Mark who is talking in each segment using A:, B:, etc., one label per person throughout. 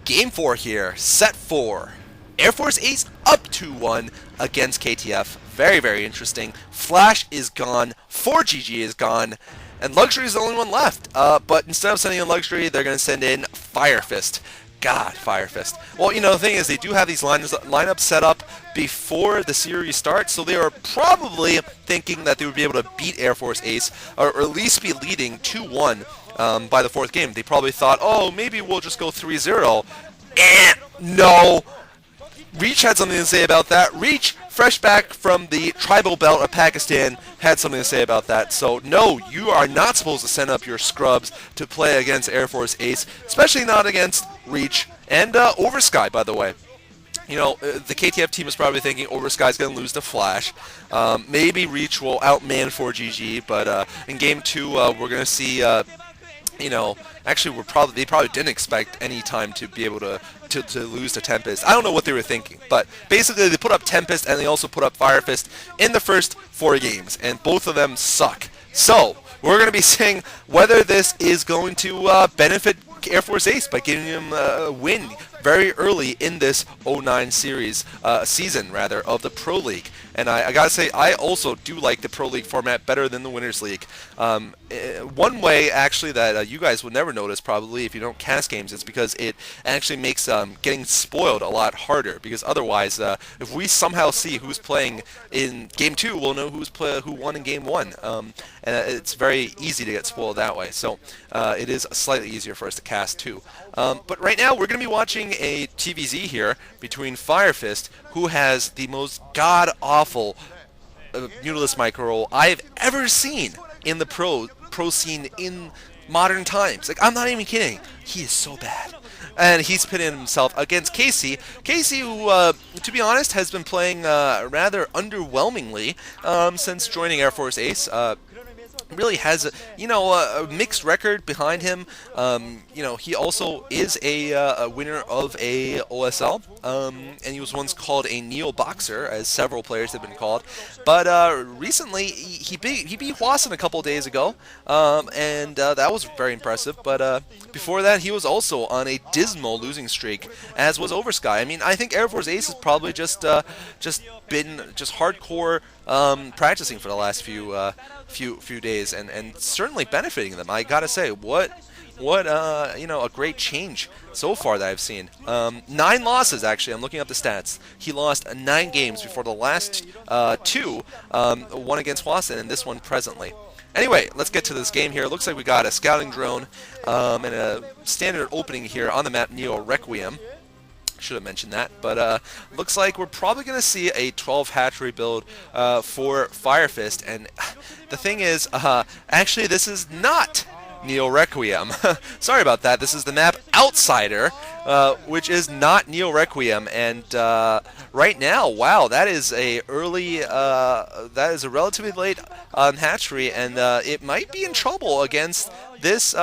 A: Game 4 here, set 4. Air Force Ace up 2-1 against KTF. Very, very interesting. Flash is gone, 4GG is gone, and Luxury is the only one left. But instead of sending in Luxury, they're going to send in Firefist. God, Firefist. Well, the thing is, they do have these lineups set up before the series starts, so they are probably thinking that they would be able to beat Air Force Ace, or at least be leading 2-1 by the fourth game. They probably thought, oh, maybe we'll just go 3-0. No. Reach had something to say about that. Reach, fresh back from the tribal belt of Pakistan, had something to say about that. So, no, you are not supposed to send up your scrubs to play against Air Force Ace, especially not against Reach and Oversky, by the way. The KTF team is probably thinking Oversky's going to lose to Flash. Maybe Reach will outman 4GG, but in Game 2, we're going to see... actually, they probably didn't expect any time to be able to lose to Tempest. I don't know what they were thinking, but basically they put up Tempest and they also put up Firefist in the first 4 games, and both of them suck. So, we're going to be seeing whether this is going to benefit Air Force Ace by giving him a win very early in this 09 series, season rather, of the Pro League. And I gotta say, I also do like the Pro League format better than the Winners League. One way, actually, that you guys would never notice probably if you don't cast games is because it actually makes getting spoiled a lot harder. Because otherwise, if we somehow see who's playing in Game 2, we'll know who won in Game 1. And it's very easy to get spoiled that way. So it is slightly easier for us to cast too. But right now, we're going to be watching a TVZ here between Firefist, who has the most god-awful Mutalist micro I've ever seen in the pro scene in modern times. Like, I'm not even kidding. He is so bad. And he's pitting himself against Casey. Casey, who, to be honest, has been playing rather underwhelmingly since joining Air Force Ace. Really has a mixed record behind him. He also is a winner of a OSL, and he was once called a neo boxer, as several players have been called. But recently he beat Wasson a couple of days ago, and that was very impressive. But before that, he was also on a dismal losing streak, as was Oversky. I mean, I think Air Force Ace has probably just been hardcore practicing for the last few days, and certainly benefiting them. I gotta say, what a great change so far that I've seen. 9 losses, actually. I'm looking up the stats. He lost 9 games before the last 2, one against Wasson and this one presently. Anyway, let's get to this game here. It looks like we got a scouting drone and a standard opening here on the map, Neo Requiem. Should have mentioned that, but looks like we're probably going to see a 12 hatchery build for Firefist, and the thing is, actually this is not Neo Requiem. Sorry about that. This is the map Outsider, which is not Neo Requiem, and right now, wow, that is a relatively late hatchery, and it might be in trouble against this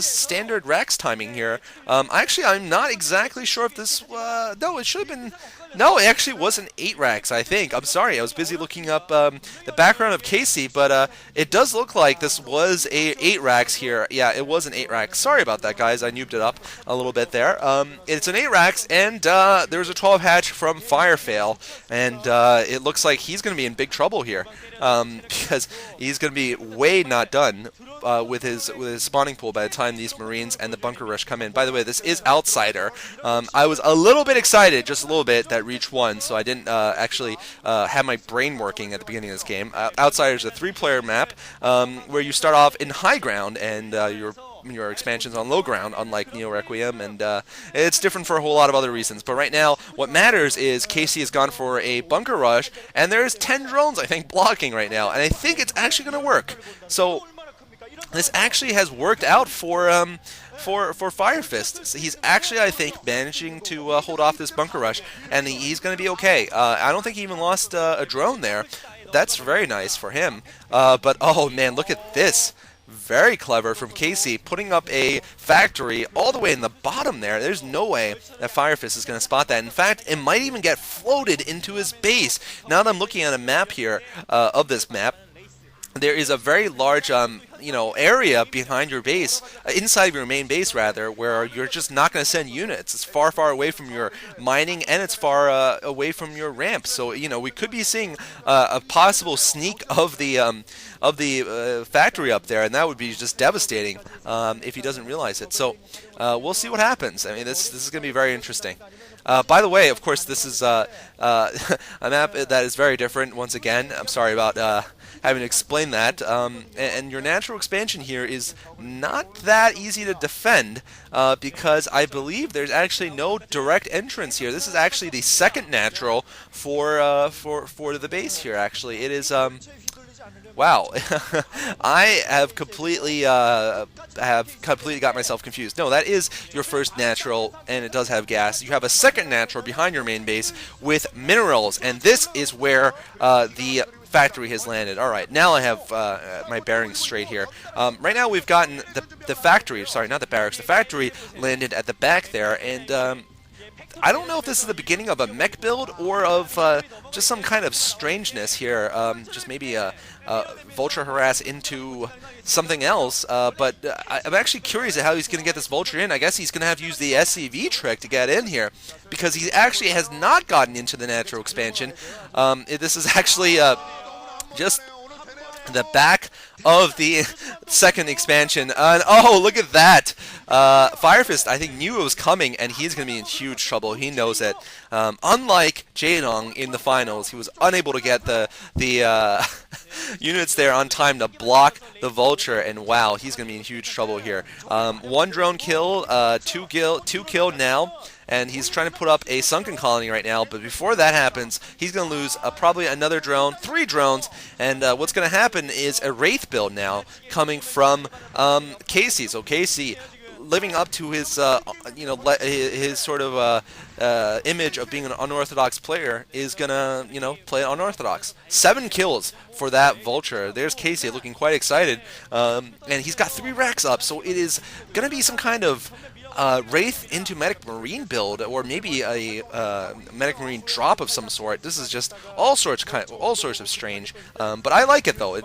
A: standard Rax timing here. Actually, I'm not exactly sure if this... no, it should have been... No, it actually wasn't 8 racks, I think. I'm sorry, I was busy looking up the background of Casey, but it does look like this was a 8 racks here. Yeah, it was an 8 racks. Sorry about that, guys. I noobed it up a little bit there. It's an 8 racks, and there's a 12 hatch from Firefail, and it looks like he's going to be in big trouble here, because he's going to be way not done with his spawning pool by the time these Marines and the bunker rush come in. By the way, this is Outsider. I was a little bit excited, just a little bit, that Reach won, so I didn't actually have my brain working at the beginning of this game. Outsider is a 3-player map where you start off in high ground and your expansion's on low ground, unlike Neo Requiem, and it's different for a whole lot of other reasons. But right now, what matters is Casey has gone for a bunker rush, and there's 10 drones, I think, blocking right now, and I think it's actually going to work. So this actually has worked out for Firefist. So he's actually, I think, managing to hold off this bunker rush, and he's going to be okay. I don't think he even lost a drone there. That's very nice for him. But, oh man, look at this. Very clever from Casey, putting up a factory all the way in the bottom there. There's no way that Firefist is going to spot that. In fact, it might even get floated into his base. Now that I'm looking at a map here of this map, there is a very large, area behind your base, inside of your main base rather, where you're just not going to send units. It's far, far away from your mining, and it's far away from your ramp. So we could be seeing a possible sneak of the factory up there, and that would be just devastating if he doesn't realize it. So we'll see what happens. I mean, this is going to be very interesting. By the way, of course, this is a map that is very different. Once again, I'm sorry about having to explain that. And your natural expansion here is not that easy to defend because I believe there's actually no direct entrance here. This is actually the second natural for the base here. Actually, it is. Wow, I have completely got myself confused. No, that is your first natural, and it does have gas. You have a second natural behind your main base with minerals, and this is where the factory has landed. All right, now I have my bearings straight here. Right now we've gotten the factory. Sorry, not the barracks. The factory landed at the back there, and I don't know if this is the beginning of a mech build or of just some kind of strangeness here. Just maybe a vulture harass into something else. But I'm actually curious at how he's going to get this vulture in. I guess he's going to have to use the SCV trick to get in here because he actually has not gotten into the natural expansion. This is actually just the back of the second expansion. Oh, look at that! Firefist, I think, knew it was coming, and he's going to be in huge trouble. He knows it. Unlike Jaedong in the finals, he was unable to get the units there on time to block the vulture, and wow, he's going to be in huge trouble here. One drone kill, two kill now. And he's trying to put up a sunken colony right now, but before that happens, he's going to lose probably another drone, 3 drones, and what's going to happen is a Wraith build now coming from Casey. So Casey, living up to his his sort of image of being an unorthodox player, is gonna play unorthodox. 7 kills for that vulture. There's Casey looking quite excited, and he's got 3 racks up, so it is gonna be some kind of Wraith into Medic Marine build, or maybe a Medic Marine drop of some sort. This is just all sorts of strange, but I like it though.